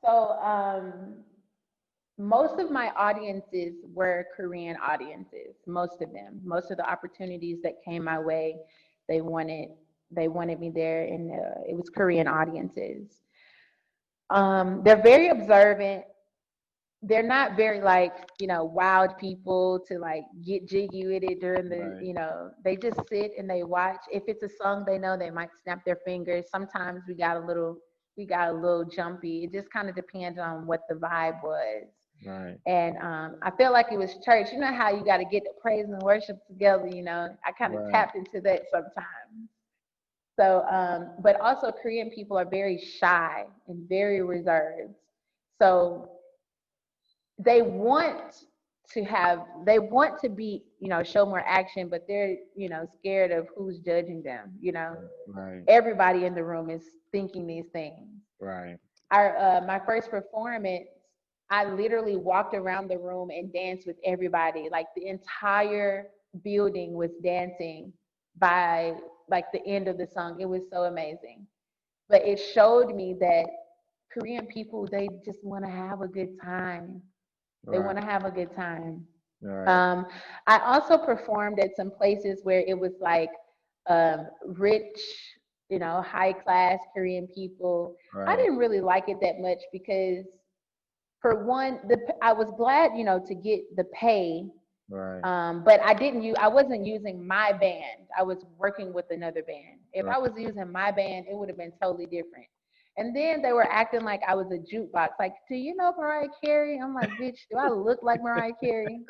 So most of my audiences were Korean audiences, most of them. Most of the opportunities that came my way, they wanted they wanted me there, and it was Korean audiences. They're very observant. They're not very like, wild people to like get jiggy with it during the, Right. they just sit and they watch. If it's a song they know, they might snap their fingers. Sometimes we got a little jumpy. It just kind of depends on what the vibe was. Right. And I felt like it was church. You know how you got to get the praise and worship together, I kind of Right. tapped into that sometimes. So, but also Korean people are very shy and very reserved. So they want to be, show more action, but they're, scared of who's judging them. Right. Everybody in the room is thinking these things. Right. My first performance, I literally walked around the room and danced with everybody. Like the entire building was dancing by like the end of the song. It was so amazing. But it showed me that Korean people, they just want to have a good time. They Right. want to have a good time. Right. Um, I also performed at some places where it was like rich, high class Korean people. I Right. didn't really like it that much because, for one, I was glad, to get the pay, Right. but I wasn't using my band. I was working with another band. If Right. I was using my band, it would have been totally different. And then they were acting like I was a jukebox. Like, do you know Mariah Carey? I'm like, bitch, do I look like Mariah Carey?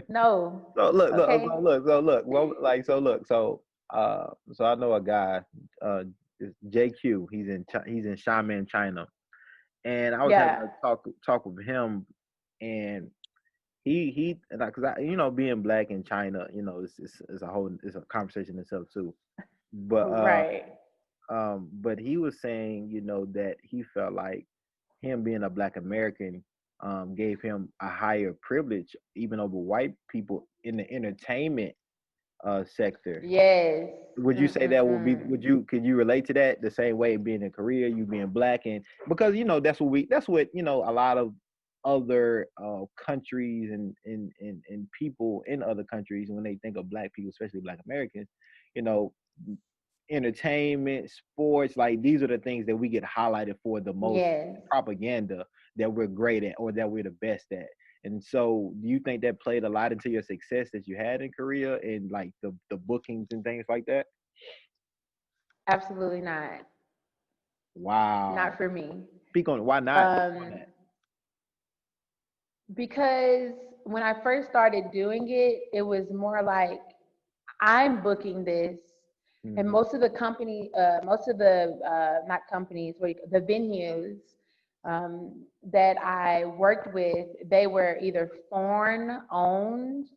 No. So look, look, Okay. so look, so look. Well, like, so look, so I know a guy, uh, it's JQ. He's in Xiamen, China, and I was having Yeah. a talk with him, and he like, cause being black in China, it's a conversation in itself too. But Right. but he was saying, that he felt like him being a black American gave him a higher privilege even over white people in the entertainment sector. Yes. Would you say that would be? Mm-mm-mm. Could you relate to that the same way being in Korea, you being black, and because that's what a lot of other countries and people in other countries when they think of black people, especially black Americans, you know, entertainment, sports, like these are the things that we get highlighted for the most Yes. propaganda that we're great at or that we're the best at. And so, do you think that played a lot into your success that you had in Korea and like the bookings and things like that? Absolutely not. Not Wow. for me. Speak on it. Why not? Speak on Um, that. because when I first started doing it, it was more like I'm booking this, and Hmm. most of the not companies, the venues that I worked with, they were either foreign owned